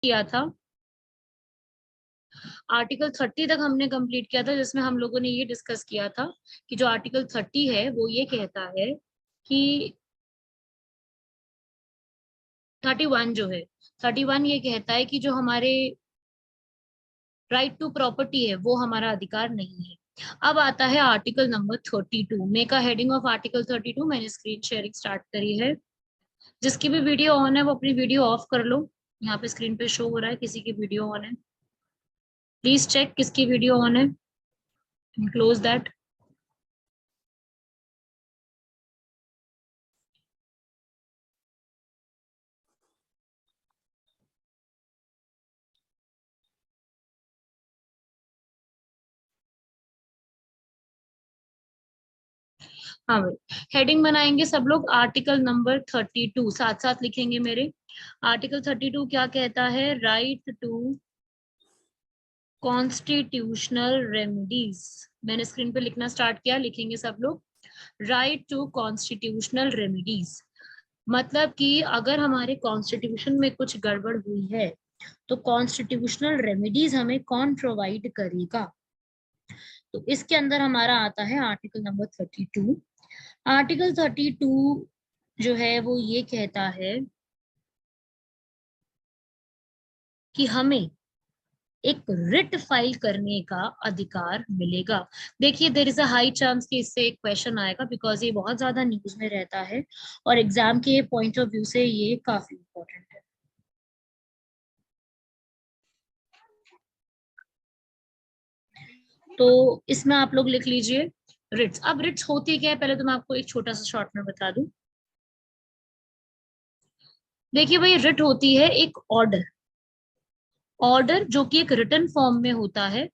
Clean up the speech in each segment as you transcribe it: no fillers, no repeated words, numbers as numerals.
किया था, आर्टिकल 30 तक हमने कंप्लीट किया था, जिसमें हम लोगों ने ये डिस्कस किया था कि जो आर्टिकल 30 है वो ये कहता है कि 31 जो है, 31 ये कहता है कि जो हमारे राइट टू प्रॉपर्टी है वो हमारा अधिकार नहीं है। अब आता है article number 32, make a heading of article 32। मैंने स्क्रीन शेयरिंग स्टार्ट करी है। जिसकी भी वीडियो ऑन है वो अपनी वीडियो ऑफ कर लो। यहाँ पे स्क्रीन पे शो हो रहा है किसी की वीडियो ऑन है, प्लीज चेक किसकी वीडियो ऑन है, क्लोज दैट। हाँ भाई, हेडिंग बनाएंगे सब लोग आर्टिकल नंबर 32, साथ साथ लिखेंगे मेरे। आर्टिकल 32 क्या कहता है? Right to constitutional remedies. मैंने स्क्रीन पे लिखना स्टार्ट किया, लिखेंगे सब लोग। राइट टू कॉन्स्टिट्यूशनल रेमेडीज मतलब कि अगर हमारे कॉन्स्टिट्यूशन में कुछ गड़बड़ हुई है तो कॉन्स्टिट्यूशनल रेमेडीज हमें कौन प्रोवाइड करेगा? तो इसके अंदर हमारा आता है आर्टिकल नंबर 32। आर्टिकल 32 जो है वो ये कहता है कि हमें एक रिट फाइल करने का अधिकार मिलेगा। देखिए, there is a high chance कि इससे एक क्वेश्चन आएगा, बिकॉज ये बहुत ज्यादा न्यूज में रहता है और एग्जाम के पॉइंट ऑफ व्यू से ये काफी इंपॉर्टेंट है। तो इसमें आप लोग लिख लीजिए रिट्स। अब रिट्स होती क्या है, पहले तो मैं आपको एक छोटा सा शॉर्ट में बता दूं। देखिए भाई, रिट होती है एक ऑर्डर, ऑर्डर जो कि एक रिटन फॉर्म में होता है।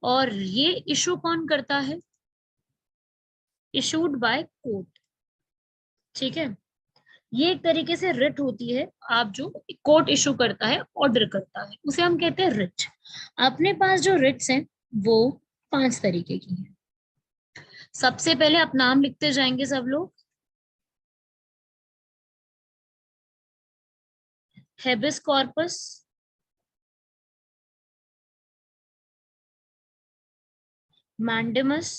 और ये इशू कौन करता है? Issued by court. ठीक है, ये एक तरीके से रिट होती है। आप जो कोर्ट इशू करता है, ऑर्डर करता है, उसे हम कहते हैं रिट। अपने पास जो रिट्स हैं वो 5 तरीके की हैं। सबसे पहले आप नाम लिखते जाएंगे सब लोग। Habeas corpus, mandamus,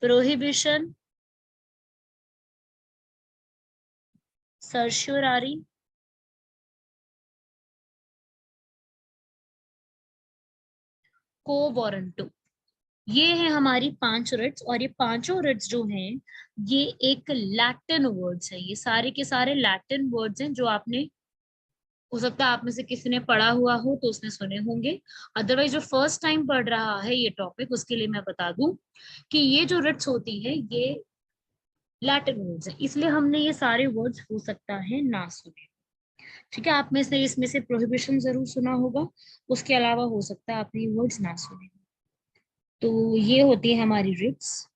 prohibition, certiorari, quo warranto. ये है हमारी 5 रिट्स। और ये पांचों रिट्स जो हैं ये एक लैटिन वर्ड्स है, ये सारे के सारे लैटिन वर्ड्स हैं जो आपने, हो सकता है आप में से किसी ने पढ़ा हुआ हो तो उसने सुने होंगे। अदरवाइज जो फर्स्ट टाइम पढ़ रहा है ये टॉपिक, उसके लिए मैं बता दूं कि ये जो रिट्स होती है ये लैटिन वर्ड्स है, इसलिए हमने ये सारे वर्ड्स हो सकता है ना सुने। ठीक है, आप में से इसमें से प्रोहिबिशन जरूर सुना होगा, उसके अलावा हो सकता है आपने ये वर्ड्स ना सुने। तो ये होती है हमारी रिट्स।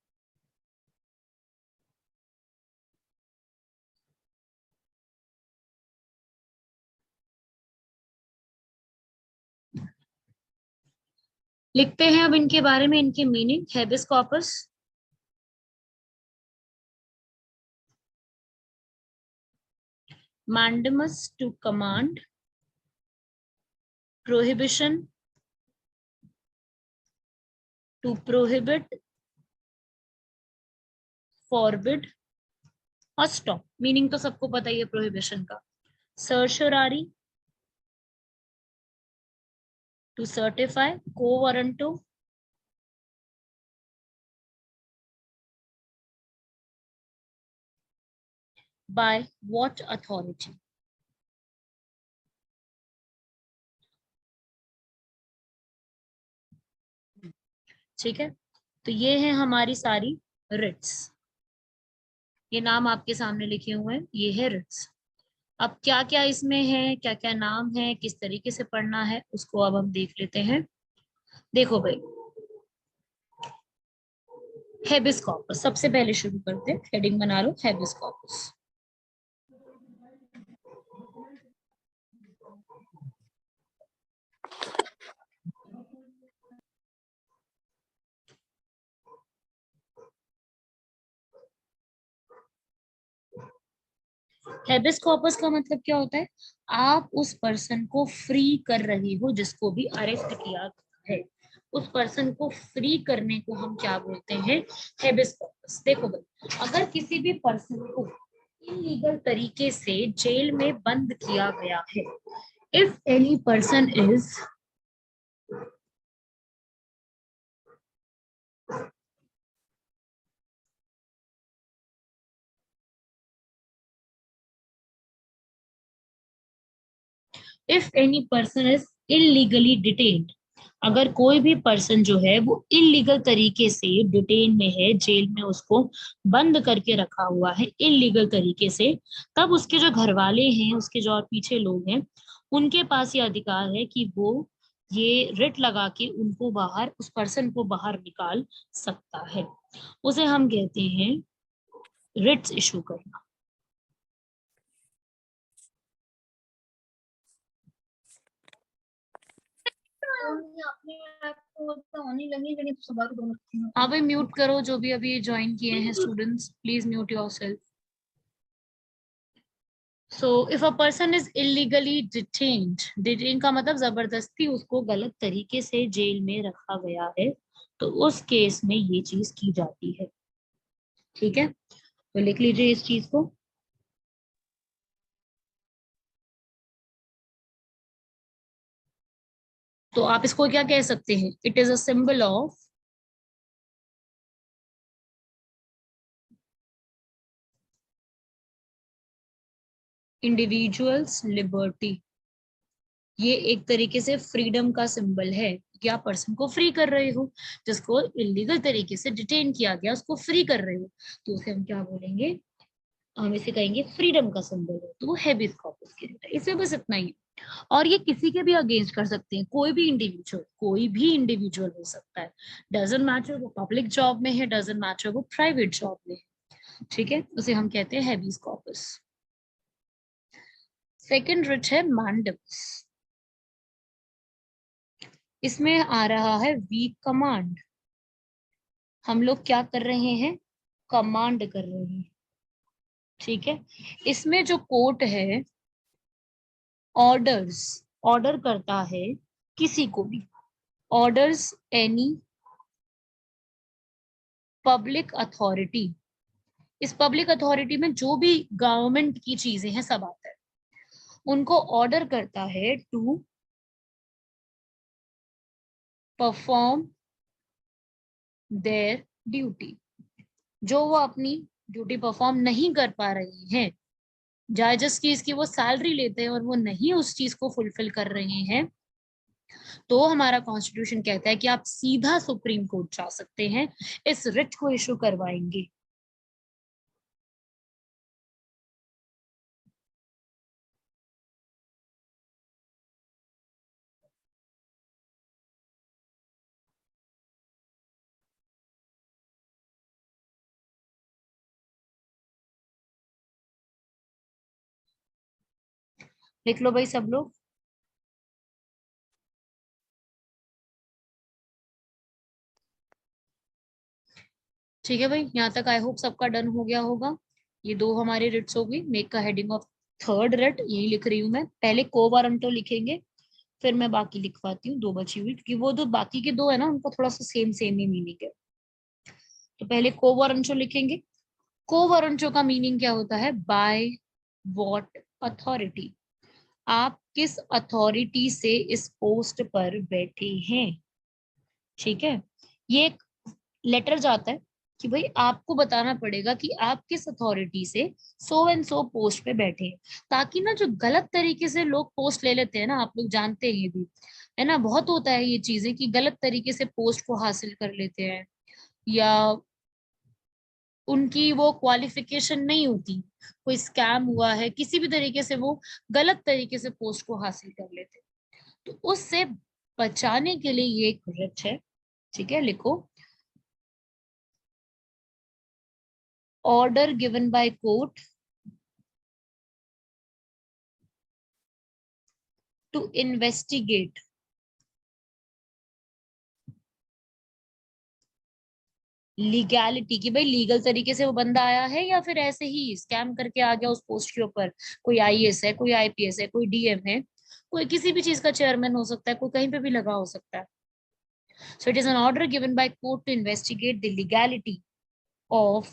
लिखते हैं अब इनके बारे में, इनके meaning. Habeas corpus, mandamus to command, prohibition to prohibit, forbid और स्टॉप। मीनिंग तो सबको पता ही है प्रोहिबिशन का। Certiorari, to certify, quo warranto, by what authority. ठीक है, तो ये है हमारी सारी रिट्स। ये नाम आपके सामने लिखे हुए हैं, ये है रिट्स। अब क्या क्या इसमें है, क्या क्या नाम है, किस तरीके से पढ़ना है, उसको अब हम देख लेते हैं। देखो भाई, हेबिस कॉर्पस सबसे पहले शुरू करते हैं। हेडिंग बना लो, हेबिस कॉर्पस। हेबिस कॉर्पस का मतलब क्या होता है? आप उस पर्सन को फ्री कर रही हो जिसको भी अरेस्ट किया गया है। उस पर्सन को फ्री करने को हम क्या बोलते हैं? Habeas corpus. देखो भाई, अगर किसी भी पर्सन को इलीगल तरीके से जेल में बंद किया गया है, if any person is if any person is illegally detained, अगर कोई भी पर्सन जो है वो इलीगल तरीके से डिटेन में है, जेल में उसको बंद करके रखा हुआ है इलीगल तरीके से, तब उसके जो घर वाले हैं, उसके जो और पीछे लोग हैं, उनके पास ये अधिकार है कि वो ये रिट लगा के उनको बाहर, उस पर्सन को बाहर निकाल सकता है। उसे हम कहते हैं रिट्स इशू करना। अपने आप को तो होने लगी, लेकिन सुबह को दोनों। हाँ भाई, म्यूट करो जो भी अभी ज्वाइन किए हैं students, please mute yourself. So if a person is illegally detained, detain का मतलब जबरदस्ती उसको गलत तरीके से जेल में रखा गया है, तो उस केस में ये चीज की जाती है। ठीक है, तो लिख लीजिए इस चीज को। तो आप इसको क्या कह सकते हैं? It is a symbol of individuals liberty. ये एक तरीके से फ्रीडम का सिंबल है कि आप पर्सन को फ्री कर रहे हो, जिसको इलीगल तरीके से डिटेन किया गया उसको फ्री कर रहे हो, तो उसे हम क्या बोलेंगे? हम इसे कहेंगे फ्रीडम का सिंबल है, तो वो हैबिस कॉर्पस के लिए। इसमें बस इतना ही। और ये किसी के भी अगेंस्ट कर सकते हैं, कोई भी इंडिविजुअल हो सकता है। डजंट मैटर वो पब्लिक जॉब में है, डजंट मैटर वो प्राइवेट जॉब में है। ठीक है, उसे हम कहते हैं हैबिस कॉर्पस। सेकंड रिट है मैंडम्स। इसमें आ रहा है वीक कमांड। हम लोग क्या कर रहे हैं? कमांड कर रहे हैं। ठीक है, इसमें जो कोर्ट है ऑर्डर्स, ऑर्डर करता है किसी को भी, ऑर्डर्स एनी पब्लिक अथॉरिटी। इस पब्लिक अथॉरिटी में जो भी गवर्नमेंट की चीजें हैं सब आता है, उनको ऑर्डर करता है टू परफॉर्म देयर ड्यूटी। जो वो अपनी ड्यूटी परफॉर्म नहीं कर पा रही हैं, जाए जिस चीज की वो सैलरी लेते हैं और वो नहीं उस चीज को फुलफिल कर रहे हैं, तो हमारा कॉन्स्टिट्यूशन कहता है कि आप सीधा सुप्रीम कोर्ट जा सकते हैं, इस रिट को इशू करवाएंगे। लिख लो भाई सब लोग। ठीक है भाई, यहाँ तक आई होप सबका डन हो गया होगा। ये दो हमारी रिट्स हो गई। मेक का हेडिंग ऑफ थर्ड रिट यही लिख रही हूँ मैं। पहले को वारंटो लिखेंगे, फिर मैं बाकी लिखवाती हूँ, दो बची हुई, क्योंकि वो जो बाकी के दो है ना उनका थोड़ा सा सेम सेम ही मीनिंग है। तो पहले को वारंटो लिखेंगे। को वारंटो का मीनिंग क्या होता है? By what authority. आप किस अथॉरिटी से इस पोस्ट पर बैठे हैं। ठीक है, ये एक लेटर जाता है कि भाई आपको बताना पड़ेगा कि आप किस अथॉरिटी से सो एंड सो पोस्ट पे बैठे हैं, ताकि ना जो गलत तरीके से लोग पोस्ट ले लेते हैं ना, आप लोग जानते हैं ये भी, है ना, बहुत होता है ये चीजें कि गलत तरीके से पोस्ट को हासिल कर लेते हैं, या उनकी वो क्वालिफिकेशन नहीं होती, कोई स्कैम हुआ है किसी भी तरीके से, वो गलत तरीके से पोस्ट को हासिल कर लेते हैं, तो उससे बचाने के लिए ये एक रिट है। ठीक है, लिखो। Order given by court to investigate legality की भाई लीगल तरीके से वो बंदा आया है या फिर ऐसे ही स्कैम करके आ गया उस पोस्ट के ऊपर। कोई आईएएस है, कोई आईपीएस है, कोई डीएम है, कोई किसी भी चीज का चेयरमैन हो सकता है, कोई कहीं पे भी लगा हो सकता है। So it is an order given by court to investigate the legality of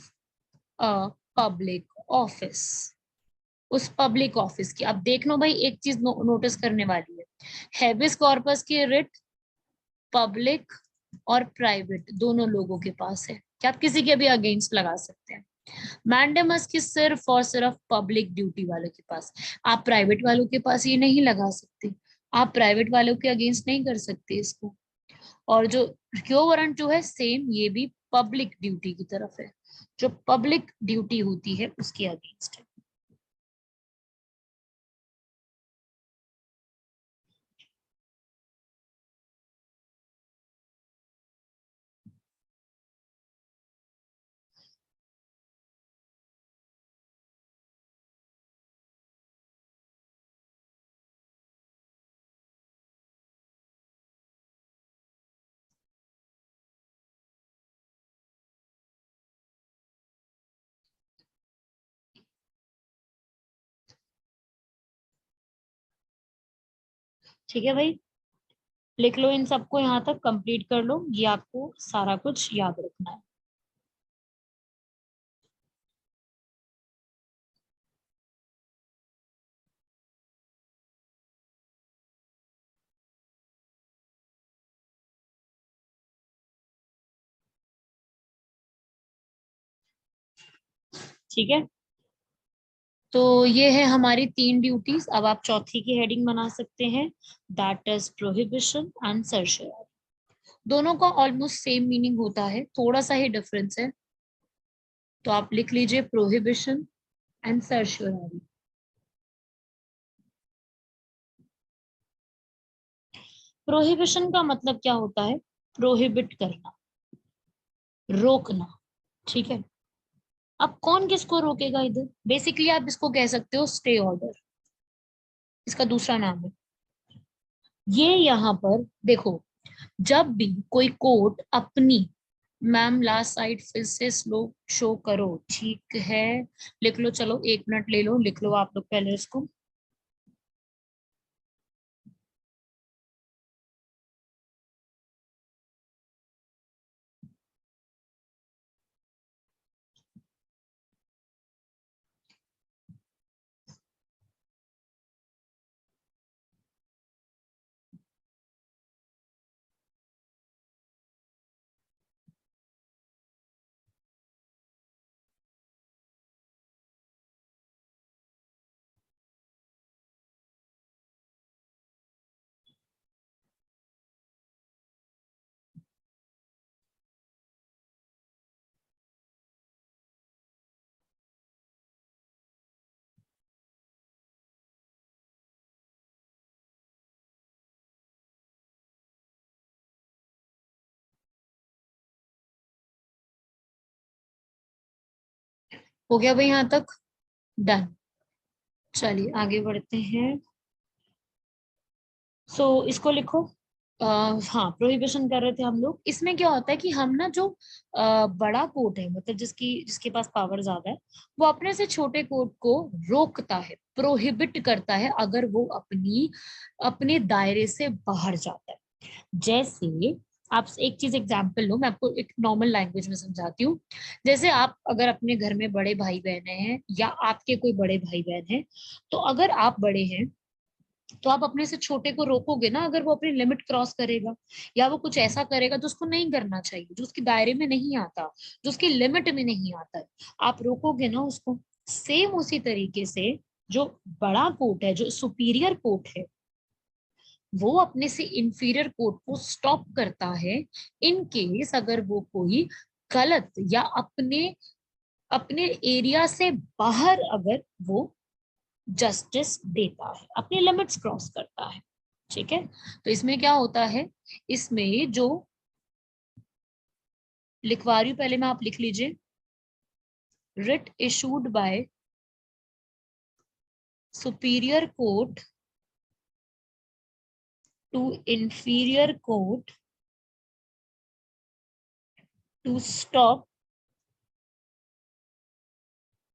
a public office. उस पब्लिक ऑफिस की अब देख लो भाई, एक चीज नोटिस करने वाली है। हेबिस कॉर्पस की रिट पब्लिक और प्राइवेट दोनों लोगों के पास है कि आप किसी के भी अगेंस्ट लगा सकते हैं। मैंडेमस की सिर्फ और सिर्फ पब्लिक ड्यूटी वालों के पास। आप प्राइवेट वालों के पास ये नहीं लगा सकते, आप प्राइवेट वालों के अगेंस्ट नहीं कर सकते इसको। और जो क्यो वारंट जो है सेम, ये भी पब्लिक ड्यूटी की तरफ है, जो पब्लिक ड्यूटी होती है उसके अगेंस्ट है। ठीक है भाई, लिख लो इन सबको, यहाँ तक कंप्लीट कर लो, ये आपको सारा कुछ याद रखना है। ठीक है, तो ये है हमारी तीन ड्यूटीज। अब आप चौथी की हेडिंग बना सकते हैं, दैट इज प्रोहिबिशन एंड सर्शियरी। दोनों का ऑलमोस्ट सेम मीनिंग होता है, थोड़ा सा ही डिफरेंस है। तो आप लिख लीजिए प्रोहिबिशन एंड सर्शियरी। प्रोहिबिशन का मतलब क्या होता है? प्रोहिबिट करना, रोकना। ठीक है, अब कौन किसको रोकेगा इधर? बेसिकली आप इसको कह सकते हो स्टे ऑर्डर, इसका दूसरा नाम है। ये यहाँ पर देखो, जब भी कोई कोर्ट अपनी, मैम लास्ट साइड फिर से स्लो शो करो, ठीक है, लिख लो, चलो 1 मिनट ले लो, लिख लो आप लोग पहले इसको। हो गया भाई यहाँ तक? डन। चलिए आगे बढ़ते हैं। इसको लिखो। हाँ, प्रोहिबिशन कर रहे थे हम लोग। इसमें क्या होता है कि हम ना जो बड़ा कोर्ट है, मतलब जिसके पास पावर ज्यादा है, वो अपने से छोटे कोर्ट को रोकता है, प्रोहिबिट करता है अगर वो अपने दायरे से बाहर जाता है। जैसे आप एक चीज एग्जांपल लो, मैं आपको एक नॉर्मल लैंग्वेज में समझाती हूँ। जैसे आप अगर अपने घर में बड़े भाई बहन हैं या आपके कोई बड़े भाई बहन हैं, तो अगर आप बड़े हैं तो आप अपने से छोटे को रोकोगे ना अगर वो अपनी लिमिट क्रॉस करेगा या वो कुछ ऐसा करेगा जो उसको नहीं करना चाहिए, जो उसके दायरे में नहीं आता, जो उसकी लिमिट में नहीं आता है, आप रोकोगे ना उसको। सेम उसी तरीके से जो बड़ा कोर्ट है, जो सुपीरियर कोर्ट है, वो अपने से इंफीरियर कोर्ट को स्टॉप करता है इन केस अगर वो कोई गलत या अपने अपने एरिया से बाहर अगर वो जस्टिस देता है, अपनी लिमिट्स क्रॉस करता है। ठीक है, तो इसमें क्या होता है, इसमें जो लिखवा रही हूं पहले मैं, आप लिख लीजिए। Writ issued by superior court to inferior court to stop,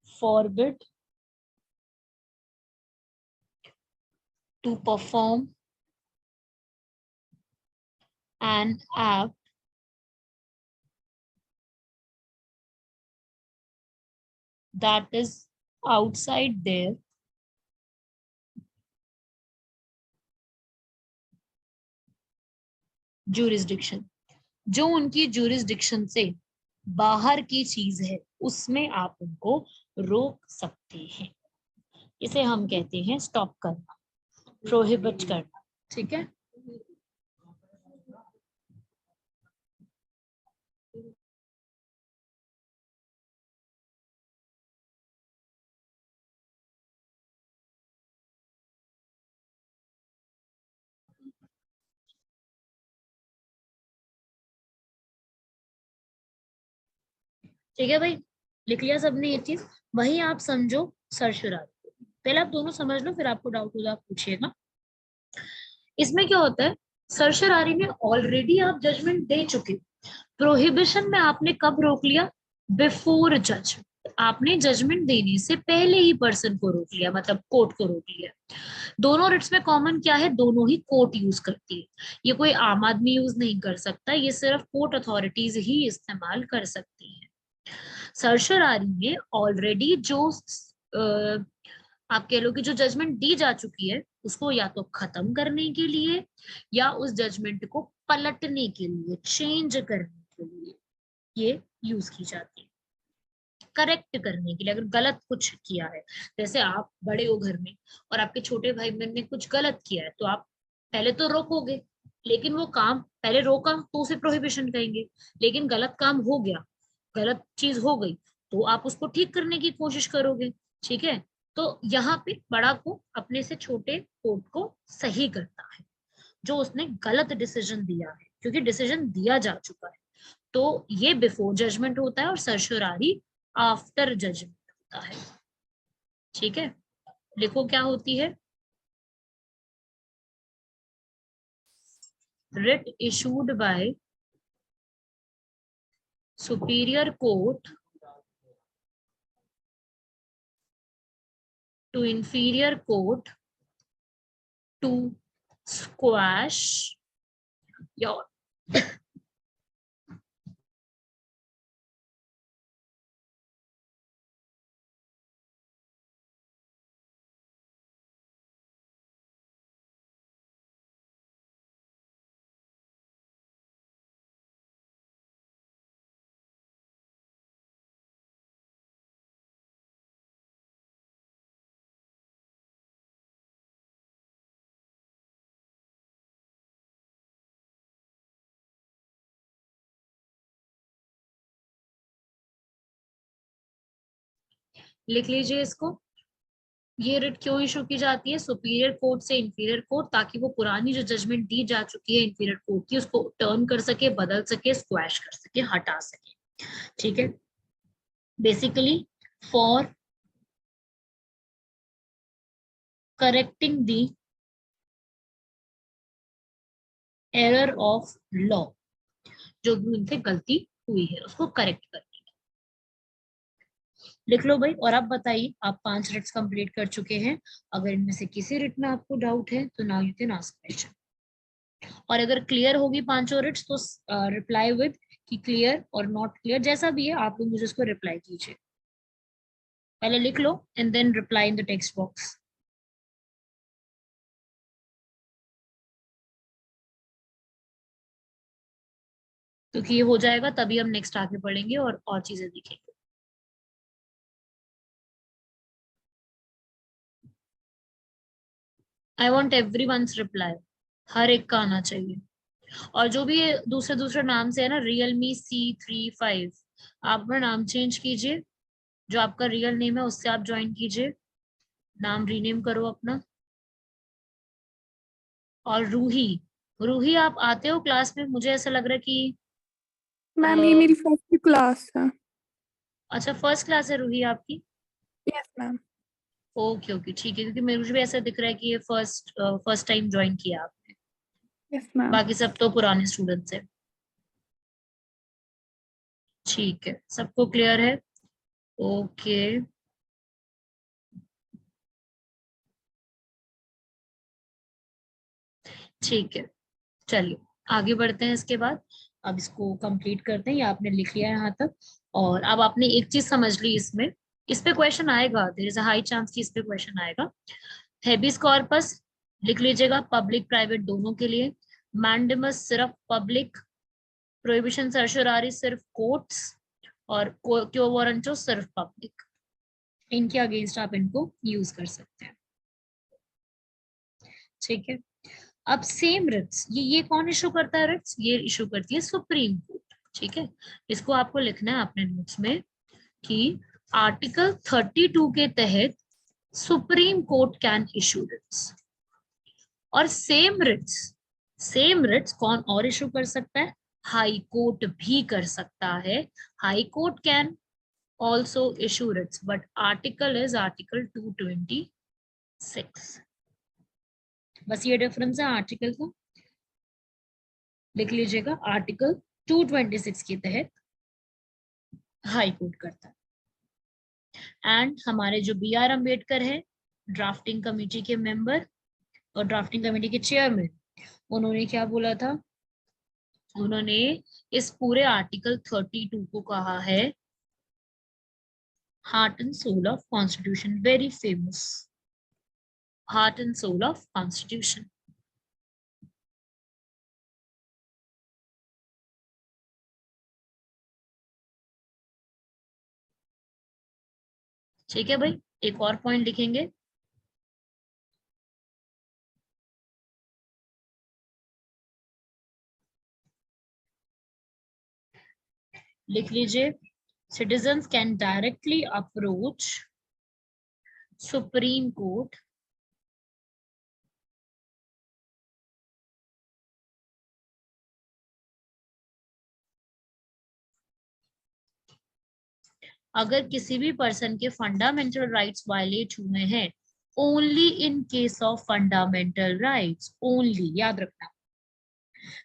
forbid, to perform an act that is outside their jurisdiction. जो उनकी jurisdiction से बाहर की चीज है उसमें आप उनको रोक सकते हैं. इसे हम कहते हैं स्टॉप करना, प्रोहिबिट करना. ठीक है. ठीक है भाई, लिख लिया सबने ये चीज. वही आप समझो सरशरारी. पहले आप दोनों समझ लो, फिर आपको डाउट हो तो आप पूछिएगा. इसमें क्या होता है, सरशरारी में ऑलरेडी आप जजमेंट दे चुके. प्रोहिबिशन में आपने कब रोक लिया, बिफोर जज. आपने जजमेंट देने से पहले ही पर्सन को रोक लिया, मतलब कोर्ट को रोक लिया. दोनों रिट्स में कॉमन क्या है, दोनों ही कोर्ट यूज करती है. ये कोई आम आदमी यूज नहीं कर सकता, ये सिर्फ कोर्ट अथॉरिटीज ही इस्तेमाल कर सकती है. सरशरारी में ऑलरेडी जो आप कह लो कि जो जजमेंट दी जा चुकी है उसको या तो खत्म करने के लिए या उस जजमेंट को पलटने के लिए, चेंज करने के लिए ये यूज की जाती है. करेक्ट करने के लिए, अगर गलत कुछ किया है, जैसे आप बड़े हो घर में और आपके छोटे भाई बहन ने कुछ गलत किया है, तो आप पहले तो रोकोगे, लेकिन वो काम पहले रोका तो उसे प्रोहिबिशन कहेंगे. लेकिन गलत काम हो गया, गलत चीज हो गई, तो आप उसको ठीक करने की कोशिश करोगे. ठीक है. तो यहाँ पे बड़ा को अपने से छोटे कोर्ट को सही करता है जो उसने गलत डिसीजन दिया है, क्योंकि डिसीजन दिया जा चुका है. तो ये बिफोर जजमेंट होता है और सरशरारी आफ्टर जजमेंट होता है. ठीक है. लिखो क्या होती है, writ issued by superior court to inferior court to squash your लिख लीजिए इसको. ये रिट क्यों इशू की जाती है, सुपीरियर कोर्ट से इंफीरियर कोर्ट, ताकि वो पुरानी जो जजमेंट दी जा चुकी है इंफीरियर कोर्ट की उसको टर्न कर सके, बदल सके, स्क्वैश कर सके, हटा सके. ठीक है. Basically for correcting the error of law, जो भी उनसे गलती हुई है उसको करेक्ट कर. लिख लो भाई. और आप बताइए, आप 5 रिट्स कंप्लीट कर चुके हैं. अगर इनमें से किसी रिट में आपको डाउट है तो now you can ask question. और अगर क्लियर होगी 5 रिट्स तो रिप्लाई विद कि क्लियर और नॉट क्लियर, जैसा भी है आप लोग मुझे उसको रिप्लाई कीजिए. पहले लिख लो and then reply in the text box. क्योंकि ये हो जाएगा तभी हम नेक्स्ट आगे बढ़ेंगे और चीजें देखेंगे. I want everyone's reply. हर एक का आना चाहिए. और जो भी दूसरे दूसरे नाम से है ना, Realme C35, आप अपना नाम चेंज कीजिए. जो आपका रियल नेम है उससे आप ज्वाइन कीजिए, नाम रीनेम करो अपना. और रूही, रूही आप आते हो क्लास में, मुझे ऐसा लग रहा है कि मैम ये मेरी फर्स्ट क्लास है. अच्छा फर्स्ट क्लास है रूही आपकी. Yes ma'am. ओके ओके ठीक है, क्योंकि मुझे भी ऐसा दिख रहा है कि ये फर्स्ट टाइम ज्वाइन किया आपने. Yes ma'am. बाकी सब तो पुराने स्टूडेंट्स है. ठीक है, सबको क्लियर है? ओके, ठीक है, चलिए आगे बढ़ते हैं। इसके बाद अब इसको कंप्लीट करते हैं। ये आपने लिख लिया है यहाँ तक। और अब आपने एक चीज समझ ली इसमें, इस पे क्वेश्चन आएगा, there is a high chance कि इस पे क्वेश्चन आएगा। हेबिस कॉर्पस लिख लीजिएगा, पब्लिक प्राइवेट दोनों के लिए। मैंडेमस सिर्फ पब्लिक, प्रोहिबिशन सर्शोरारी सिर्फ कोर्ट्स, और क्यो वारंटो सिर्फ पब्लिक। इनके अगेंस्ट आप इनको यूज कर सकते हैं। ठीक है, अब सेम रिट्स, ये कौन इशू करता है रिट्स? ये इशू करती है सुप्रीम कोर्ट। ठीक है, इसको आपको लिखना है अपने नोट्स में कि आर्टिकल 32 के तहत supreme court can issue Ritz. और सेम रिट्स कौन और इशू कर सकता है? हाई कोर्ट भी कर सकता है। High court can also issue Ritz, but article is article 226। बस ये डिफरेंस है आर्टिकल का, लिख लीजिएगा। आर्टिकल 226 के तहत हाई कोर्ट करता है। एंड हमारे जो बी आर अम्बेडकर है, ड्राफ्टिंग कमेटी के मेंबर और ड्राफ्टिंग कमेटी के चेयरमैन, उन्होंने क्या बोला था? उन्होंने इस पूरे आर्टिकल 32 को कहा है heart and soul of constitution. Very famous, heart and soul of constitution. ठीक है भाई, एक और पॉइंट लिखेंगे। लिख लीजिए, citizens can directly approach Supreme Court अगर किसी भी पर्सन के फंडामेंटल राइट्स वायलेट हुए हैं। Only in case of fundamental rights, only याद रखना।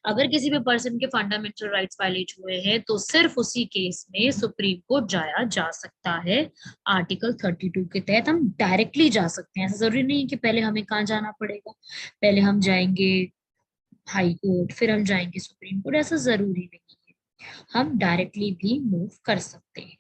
अगर किसी भी पर्सन के फंडामेंटल राइट्स वायलेट हुए हैं तो सिर्फ उसी केस में सुप्रीम कोर्ट जाया जा सकता है। आर्टिकल 32 के तहत हम डायरेक्टली जा सकते हैं। ऐसा जरूरी नहीं है कि पहले हमें कहाँ जाना पड़ेगा, पहले हम जाएंगे हाई कोर्ट फिर हम जाएंगे सुप्रीम कोर्ट, ऐसा जरूरी नहीं है। हम डायरेक्टली भी मूव कर सकते हैं।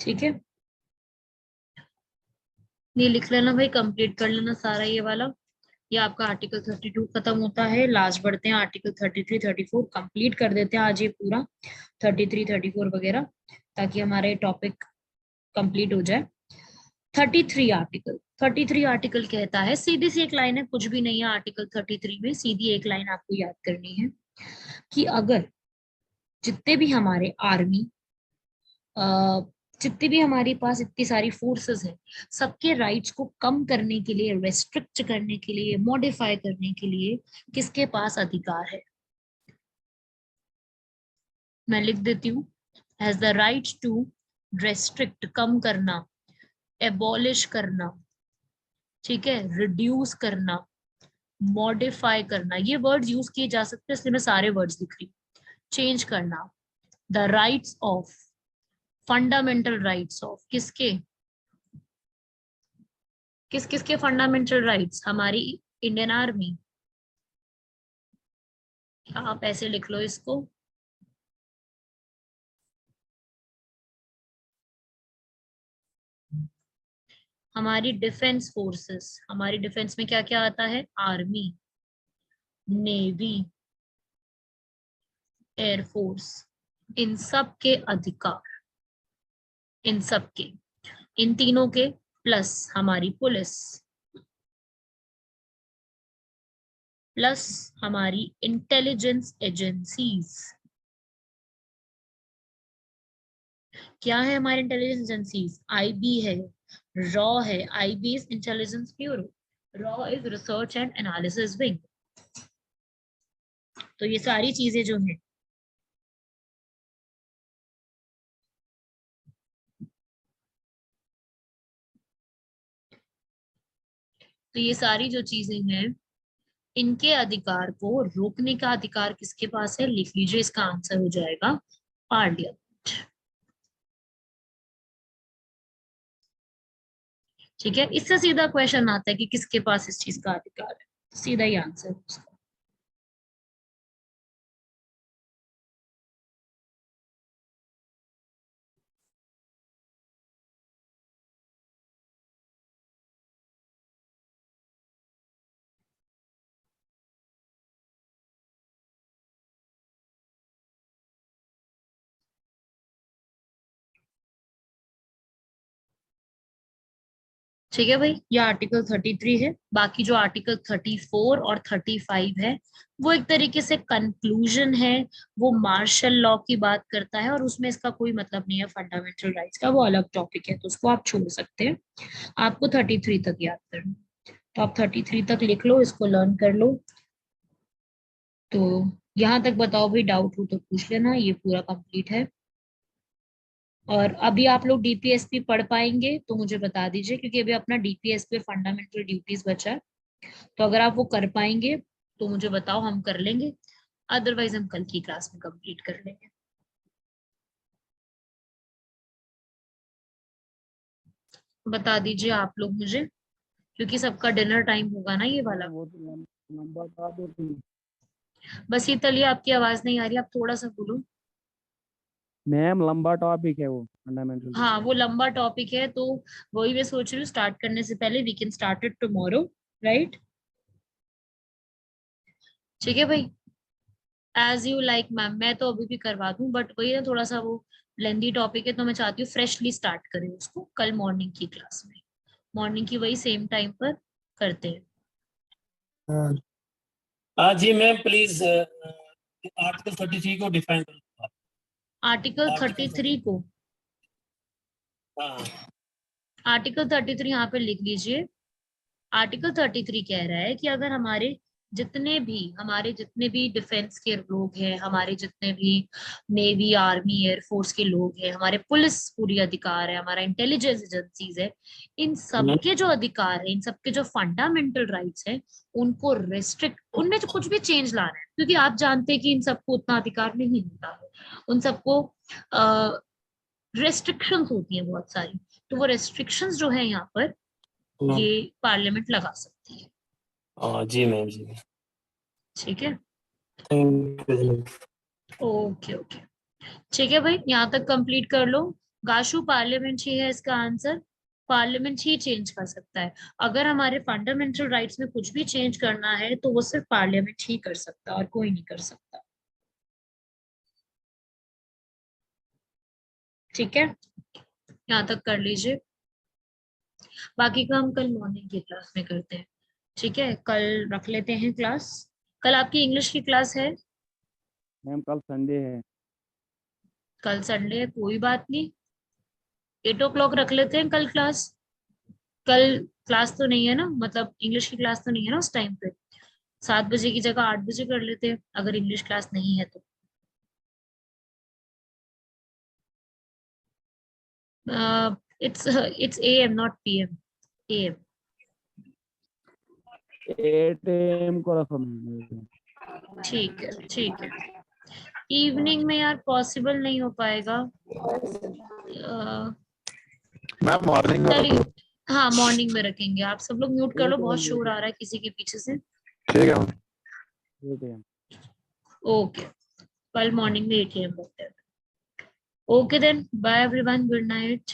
ठीक है, ये लिख लेना भाई, कंप्लीट कर लेना सारा ये वाला। ये आपका आर्टिकल 32 खत्म होता है। लास्ट बढ़ते हैं आर्टिकल 33 34, कंप्लीट कर देते हैं आज ये पूरा 33 34 वगैरह, ताकि हमारे टॉपिक कंप्लीट हो जाए। 33 आर्टिकल कहता है, सीधी सी एक लाइन है, कुछ भी नहीं है आर्टिकल 33 में, सीधी एक लाइन आपको याद करनी है कि अगर जितने भी हमारे आर्मी, जितनी भी हमारे पास इतनी सारी फोर्सेस हैं, सबके राइट्स को कम करने के लिए, रेस्ट्रिक्ट करने के लिए, मॉडिफाई करने के लिए किसके पास अधिकार है? मैं लिख देती हूँ, has the right to restrict, कम करना, एबॉलिश करना, ठीक है, रिड्यूस करना, मॉडिफाई करना। ये वर्ड्स यूज किए जा सकते हैं, इसलिए मैं सारे वर्ड्स लिख रही हूँ। चेंज करना, the rights of, fundamental rights of किसके, किस किसके फंडामेंटल राइट्स? हमारी इंडियन आर्मी, आप ऐसे लिख लो इसको, हमारी डिफेंस फोर्सेस, हमारी डिफेंस में क्या क्या आता है? आर्मी, नेवी, एयरफोर्स, इन सब के अधिकार, इन सब के, इन तीनों के, प्लस हमारी पुलिस, प्लस हमारी इंटेलिजेंस एजेंसीज। क्या है हमारे इंटेलिजेंस एजेंसीज? आईबी है, रॉ है। IB is intelligence bureau, raw is research and analysis wing. तो ये सारी चीजें जो है तो ये सारी जो चीजें हैं, इनके अधिकार को रोकने का अधिकार किसके पास है? लिख लीजिए, इसका आंसर हो जाएगा पार्लियामेंट। ठीक है, इससे सीधा क्वेश्चन आता है कि किसके पास इस चीज का अधिकार है, सीधा ही आंसर है उसका। ठीक है भाई, ये आर्टिकल 33 है। बाकी जो आर्टिकल 34 और 35 है वो एक तरीके से कंक्लूजन है, वो मार्शल लॉ की बात करता है और उसमें इसका कोई मतलब नहीं है फंडामेंटल राइट्स का, वो अलग टॉपिक है, तो उसको आप छोड़ सकते हैं। आपको 33 तक याद करना, तो आप 33 तक लिख लो, इसको लर्न कर लो। तो यहाँ तक बताओ भाई, डाउट हो तो पूछ लेना, ये पूरा कंप्लीट है। और अभी आप लोग डीपीएसपी पढ़ पाएंगे तो मुझे बता दीजिए, क्योंकि अभी अपना डीपीएसपी फंडामेंटल ड्यूटीज बचा है, तो अगर आप वो कर पाएंगे तो मुझे बताओ, हम कर लेंगे। अदरवाइज हम कल की क्लास में कंप्लीट कर लेंगे। बता दीजिए आप लोग मुझे, क्योंकि सबका डिनर टाइम होगा ना ये वाला। वो तो लंबा था तो ठीक। बस ये तलिए, आपकी आवाज नहीं आ रही, आप थोड़ा सा बोलो। मैम लंबा टॉपिक है वो फंडामेंटल। हाँ, वो लंबा टॉपिक है, तो वही मैं सोच रही हूँ स्टार्ट करने से पहले we can start it tomorrow, right? ठीक है भाई, एज यू लाइक मैम, मैं तो अभी भी करवा दूं, बट वही है, थोड़ा सा वो लेंदी टॉपिक है, तो मैं चाहती हूँ फ्रेशली स्टार्ट करें उसको कल मॉर्निंग की क्लास में। मॉर्निंग की वही सेम टाइम पर करते हैं। हाँ हाँ जी मैम, प्लीज आर्टिकल 33 को डिफाइन करो। आर्टिकल आर्टिकल 33 को, हाँ आर्टिकल 33 यहाँ पे लिख लीजिए। आर्टिकल 33 कह रहा है कि अगर हमारे जितने भी डिफेंस के लोग हैं, हमारे जितने भी नेवी आर्मी एयरफोर्स के लोग हैं, हमारे पुलिस पूरी अधिकार है, हमारा इंटेलिजेंस एजेंसीज है, इन सबके जो अधिकार है, इन सबके जो फंडामेंटल राइट्स है, उनको रेस्ट्रिक्ट, उनमें जो कुछ भी चेंज लाना है, क्योंकि आप जानते हैं कि इन सबको उतना अधिकार नहीं होता है, उन सबको रेस्ट्रिक्शंस होती हैं बहुत सारी, तो वो रेस्ट्रिक्शंस जो है यहाँ पर ये पार्लियामेंट लगा सकती है। जी मैम, जी मैम, ठीक है, थैंक यू। ओके ओके, ठीक है भाई, यहाँ तक कंप्लीट कर लो। गाशु, पार्लियामेंट ही है इसका आंसर, पार्लियामेंट ही चेंज कर सकता है। अगर हमारे फंडामेंटल राइट्स में कुछ भी चेंज करना है तो वो सिर्फ पार्लियामेंट ही कर सकता है और कोई नहीं कर सकता। ठीक है, यहाँ तक कर लीजिए, बाकी का हम कल मॉर्निंग की क्लास में करते हैं। ठीक है, कल रख लेते हैं क्लास। कल आपकी इंग्लिश की क्लास है? मैम कल संडे है। कल संडे है, कोई बात नहीं, 8 o'clock रख लेते हैं कल क्लास। कल क्लास तो नहीं है ना, मतलब इंग्लिश की क्लास तो नहीं है ना उस टाइम पे? 7 बजे की जगह 8 बजे कर लेते हैं, अगर इंग्लिश क्लास नहीं है तो। It's AM not PM, AM। 8 AM को रखो मैम। ठीक है, ठीक है। इवनिंग में यार पॉसिबल नहीं हो पाएगा। मैम मॉर्निंग में चलिए, रखो। हाँ मॉर्निंग में रखेंगे। आप सब लोग म्यूट कर लो, 8 बहुत AM शोर आ रहा है किसी के पीछे से। ठीक है मैम। 8 AM। ओके, कल मॉर्निंग में 8 AM रखते हैं। Okay then, bye everyone, good night.